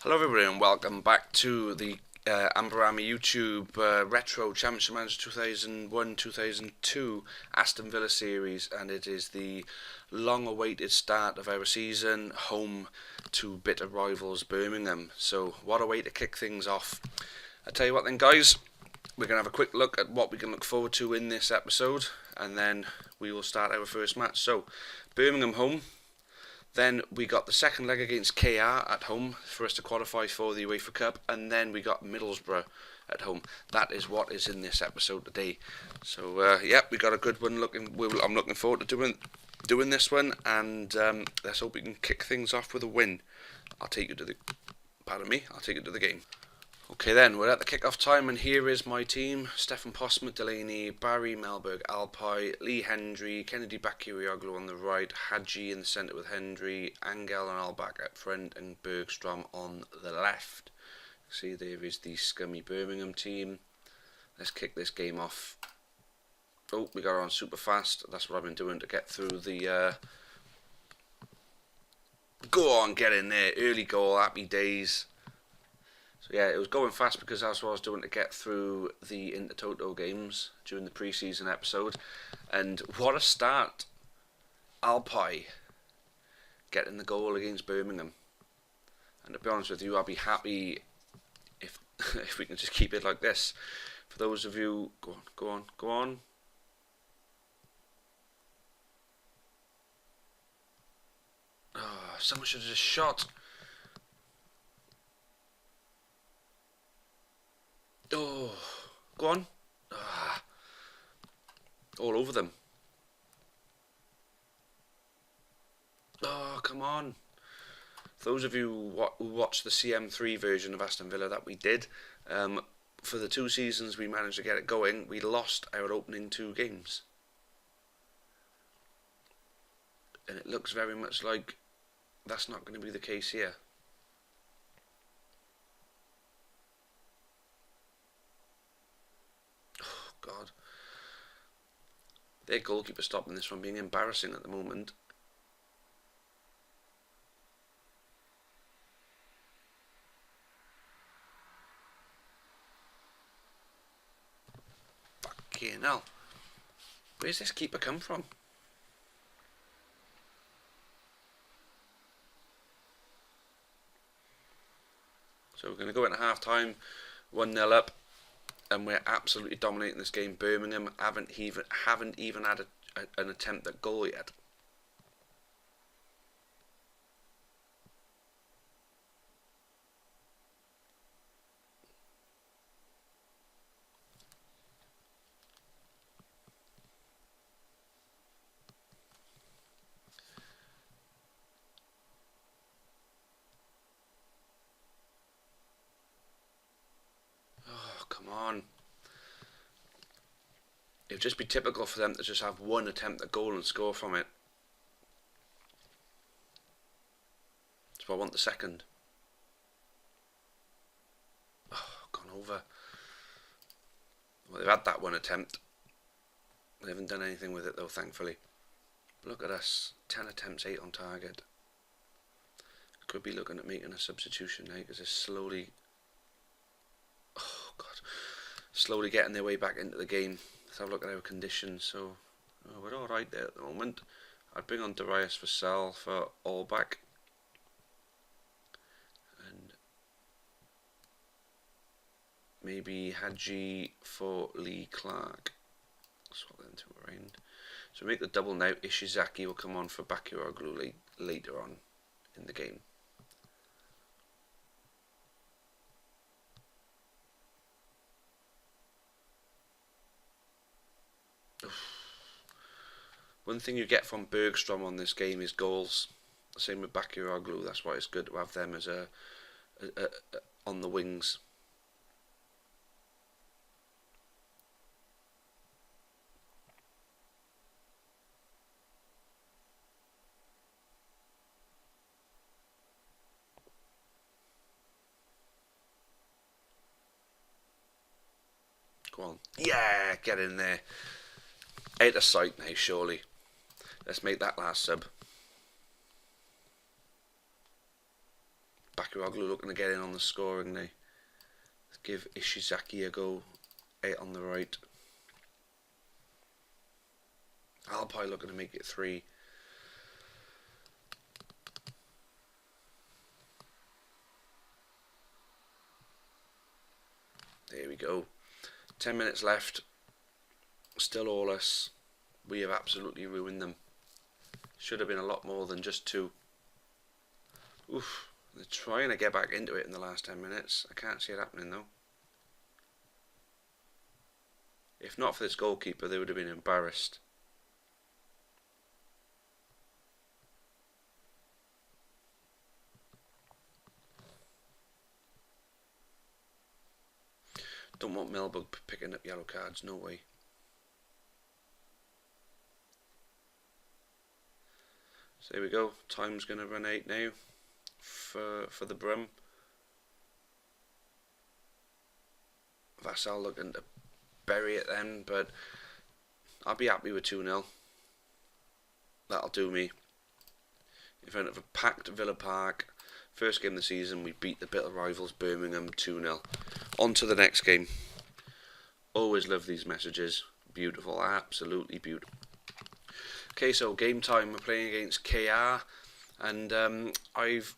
Hello everybody and welcome back to the Amber Army YouTube Retro Championship Manager 2001-2002 Aston Villa series, and it is the long-awaited start of our season, home to bitter rivals Birmingham. So what a way to kick things off. I tell you what then guys, we're going to have a quick look at what we can look forward to in this episode, and then we will start our first match. So Birmingham home. Then we got the second leg against KR at home for us to qualify for the UEFA Cup, and then we got Middlesbrough at home. That is what is in this episode today. So yeah, we got a good one. I'm looking forward to doing this one, and let's hope we can kick things off with a win. I'll take you to the game. Okay then, we're at the kick-off time, and here is my team. Stefan Postma, Delaney, Barry, Melberg, Alpay, Lee Hendry, Kennedy Bakirioğlu on the right, Hadji in the centre with Hendry, Angel and Albach up front, and Bergstrom on the left. See, there is the scummy Birmingham team. Let's kick this game off. Oh, we got on super fast. That's what I've been doing to get through the... Go on, get in there. Early goal, happy days. So yeah, it was going fast because that's what I was doing to get through the Intertoto games during the pre-season episode. And what a start. Alpay getting the goal against Birmingham. And to be honest with you, I'll be happy if if we can just keep it like this. For those of you... Go on. Oh, someone should have just shot. Oh, go on. All over them. Oh, come on. For those of you who watched the CM3 version of Aston Villa that we did, for the 2 seasons we managed to get it going, we lost our opening 2 games. And it looks very much like that's not going to be the case here. God. Their goalkeeper stopping this from being embarrassing at the moment. Fucking hell. Where's this keeper come from? So we're going to go into half time, 1-0 up. And we're absolutely dominating this game. Birmingham haven't even had an attempt at goal yet. Oh, come on. It would just be typical for them to just have one attempt at goal and score from it. So I want the second. Oh, gone over. Well, they've had that one attempt. They haven't done anything with it though, thankfully. Look at us. 10 attempts, 8 on target. Could be looking at making a substitution now because they're slowly... Oh, God. Slowly getting their way back into the game. Let's have a look at our conditions. So we're alright there at the moment. I'd bring on Darius for Sal for Allback. And maybe Hadji for Lee Clark. Swap them to around. So make the double now. Ishizaki will come on for Bakirioğlu later on in the game. One thing you get from Bergstrom on this game is goals. Same with Bakirioğlu. That's why it's good to have them as on the wings. Go on. Yeah, get in there. Out of sight now, surely. Let's make that last sub. Bakiroglu looking to get in on the scoring now. Let's give Ishizaki a go. 8 on the right. Alpay looking to make it 3. There we go. 10 minutes left. Still all us. We have absolutely ruined them. Should have been a lot more than just 2. Oof. They're trying to get back into it in the last 10 minutes. I can't see it happening though. If not for this goalkeeper, they would have been embarrassed. Don't want Melbourne picking up yellow cards, no way. So there we go. Time's going to run out now for the Brum. Vassal looking to bury it then, but I'll be happy with 2-0. That'll do me. In front of a packed Villa Park. First game of the season, we beat the bitter rivals Birmingham 2-0. On to the next game. Always love these messages. Beautiful, absolutely beautiful. Okay, so game time. We're playing against KR, and I've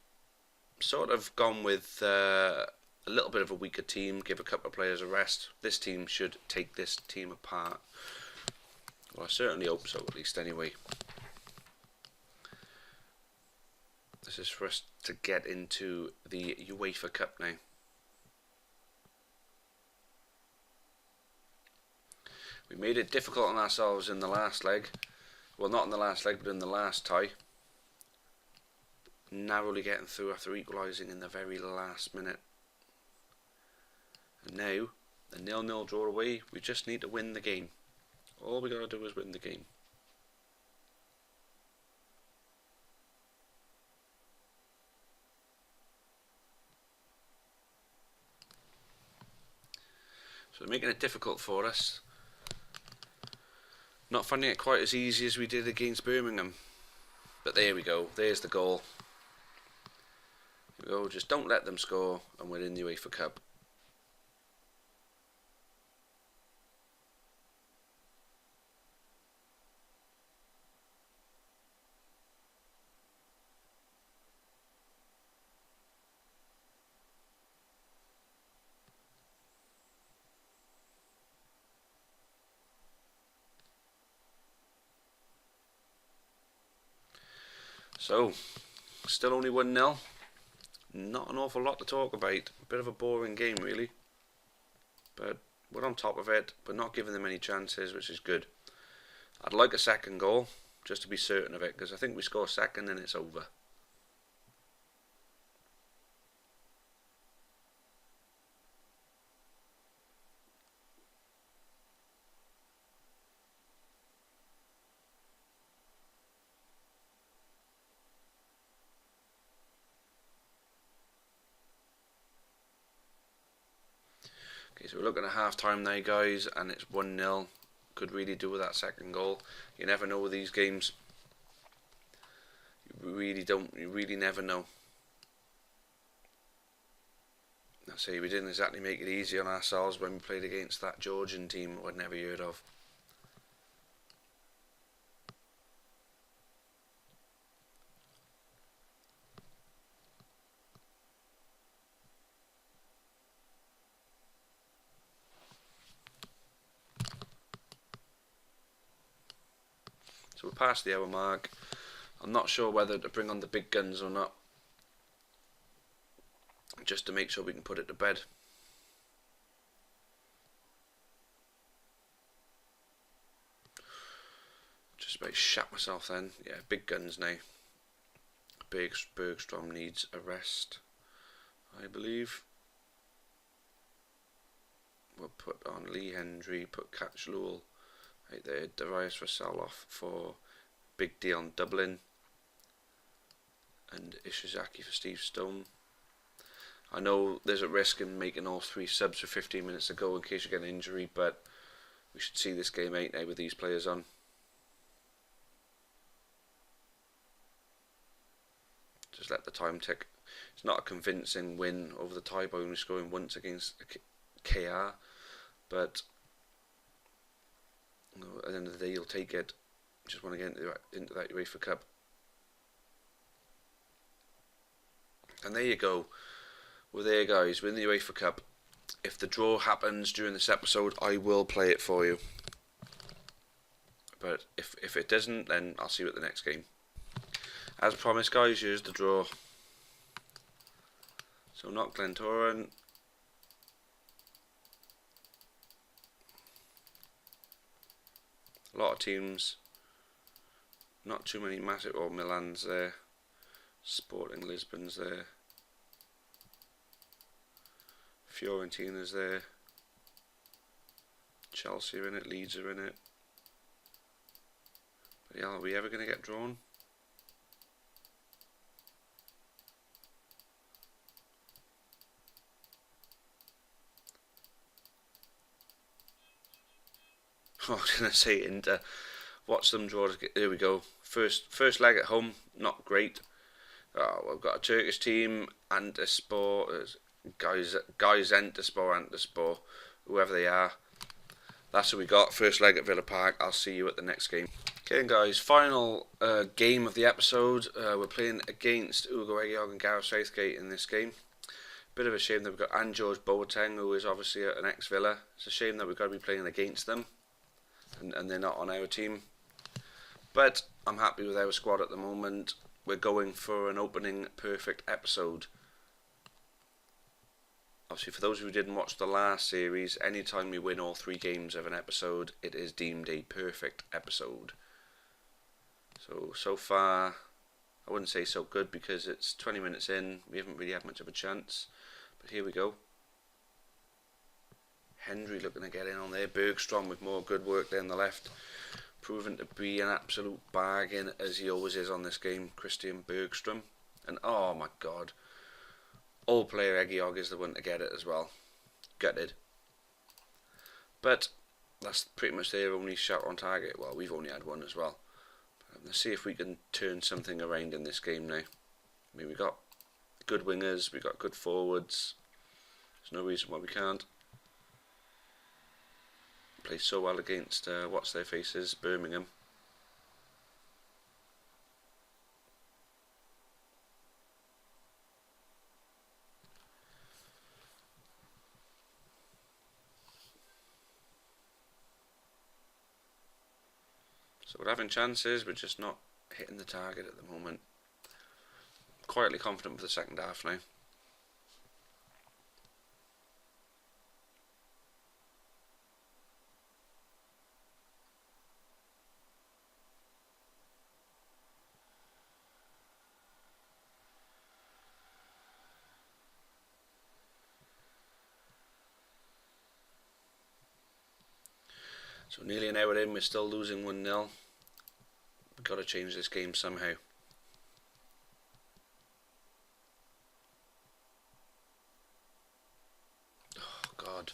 sort of gone with a little bit of a weaker team, give a couple of players a rest. This team should take this team apart. Well, I certainly hope so, at least anyway. This is for us to get into the UEFA Cup now. We made it difficult on ourselves in the last leg. Well, not in the last leg, but in the last tie. Narrowly getting through after equalising in the very last minute. And now, the 0-0 draw away, we just need to win the game. All we got to do is win the game. So making it difficult for us. Not finding it quite as easy as we did against Birmingham. But there we go. There's the goal. Here we go. Just don't let them score and we're in the UEFA Cup. So, still only 1-0. Not an awful lot to talk about. A bit of a boring game, really. But we're on top of it. We're not giving them any chances, which is good. I'd like a second goal, just to be certain of it, because I think we score second and it's over. Okay, so we're looking at half time now, guys, and it's 1-0. Could really do with that second goal. You never know with these games. You really don't. You really never know. I say we didn't exactly make it easy on ourselves when we played against that Georgian team I'd never heard of. So we're past the hour mark. I'm not sure whether to bring on the big guns or not, just to make sure we can put it to bed. Just about shat myself then. Yeah, big guns now. Bergstrom needs a rest, I believe. We'll put on Lee Hendry, put Catch Lowell right there, Darius Vassal off for Big Dion Dublin, and Ishizaki for Steve Stone. I know there's a risk in making all 3 subs for 15 minutes to go in case you get an injury, but we should see this game out now with these players on. Just let the time tick. It's not a convincing win over the tie by only scoring once against KR, but at the end of the day, you'll take it. Just want to get into that UEFA Cup. And there you go. We're there, guys. We're in the UEFA Cup. If the draw happens during this episode, I will play it for you. But if it doesn't, then I'll see you at the next game. As promised, guys, here's the draw. So not Glentoran. A lot of teams. Not too many massive, or Milan's there. Sporting Lisbon's there. Fiorentina's there. Chelsea are in it, Leeds are in it. But yeah, are we ever going to get drawn? Oh, I was going to say Inter. Watch them draw. Here we go. First leg at home, not great. We've got a Turkish team, Antaspor, guys Antaspor, whoever they are. That's what we got. First leg at Villa Park. I'll see you at the next game. Okay, guys, final game of the episode. We're playing against Ugo Egiog and Gareth Southgate in this game. Bit of a shame that we've got Angeorge Boateng, who is obviously an ex-Villa. It's a shame that we've got to be playing against them, and they're not on our team. But I'm happy with our squad at the moment. We're going for an opening perfect episode. Obviously, for those who didn't watch the last series, anytime we win all 3 games of an episode, it is deemed a perfect episode. So far, I wouldn't say so good because it's 20 minutes in. We haven't really had much of a chance. But here we go. Hendry looking to get in on there. Bergstrom with more good work there on the left. Proven to be an absolute bargain, as he always is on this game, Christian Bergstrom. And oh my god, old player Egiog is the one to get it as well. Gutted. But that's pretty much their only shot on target. Well, we've only had one as well. Let's see if we can turn something around in this game now. I mean, we got good wingers, we got good forwards. There's no reason why we can't. Play so well against what's their faces, Birmingham. So we're having chances, we're just not hitting the target at the moment. Quietly confident for the second half now. So nearly an hour in, we're still losing 1-0. We've got to change this game somehow. Oh God.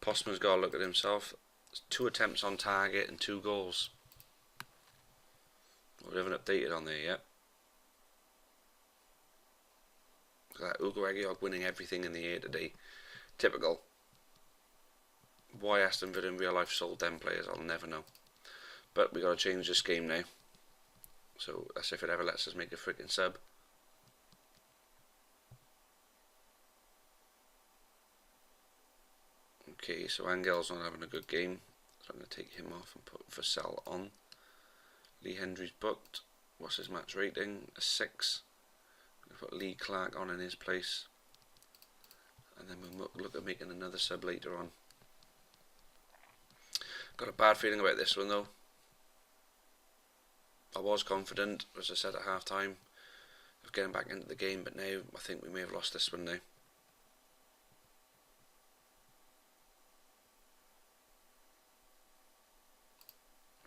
Postman's got to look at himself. 2 attempts on target and 2 goals. We haven't updated on there yet. Look at that, Ugo Egiog winning everything in the air today. Typical. Why Aston Villa in real life sold them players, I'll never know. But we got to change this game now. So that's if it ever lets us make a freaking sub. Okay, so Angel's not having a good game, so I'm going to take him off and put Vassell on. Lee Hendry's booked. What's his match rating? A 6. I'm going to put Lee Clark on in his place. And then we'll look at making another sub later on. Got a bad feeling about this one though. I was confident, as I said at half time, of getting back into the game, but now I think we may have lost this one now.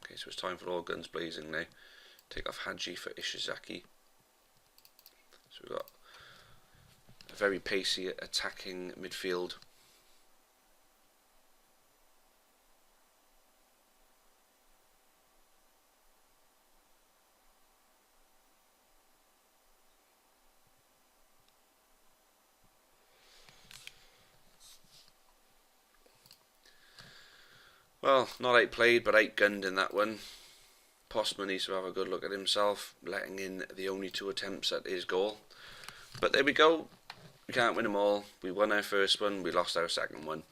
Okay, so it's time for all guns blazing now. Take off Hadji for Ishizaki. So we've got a very pacey attacking midfield. Well, not outplayed, but outgunned in that one. Postman needs to have a good look at himself, letting in the only 2 attempts at his goal. But there we go. We can't win them all. We won our first one, we lost our second one.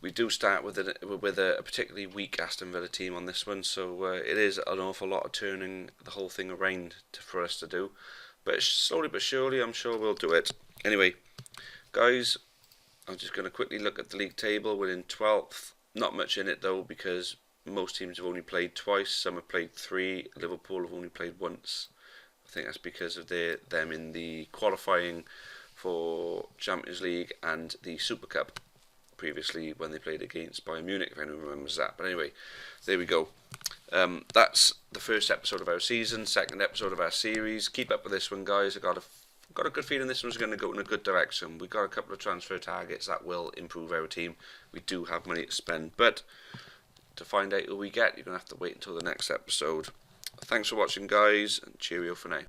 We do start with a particularly weak Aston Villa team on this one, so it is an awful lot of turning the whole thing around for us to do. But slowly but surely, I'm sure we'll do it. Anyway, guys, I'm just going to quickly look at the league table. We're in 12th. Not much in it though, because most teams have only played twice. Some have played 3. Liverpool have only played once. I think that's because of them in the qualifying for Champions League and the Super Cup previously when they played against Bayern Munich, if anyone remembers that. But anyway, there we go. That's the first episode of our season, second episode of our series. Keep up with this one, guys. I've got a good feeling this one's going to go in a good direction. We've got a couple of transfer targets that will improve our team. We do have money to spend, but to find out who we get, you're going to have to wait until the next episode. Thanks for watching, guys, and cheerio for now.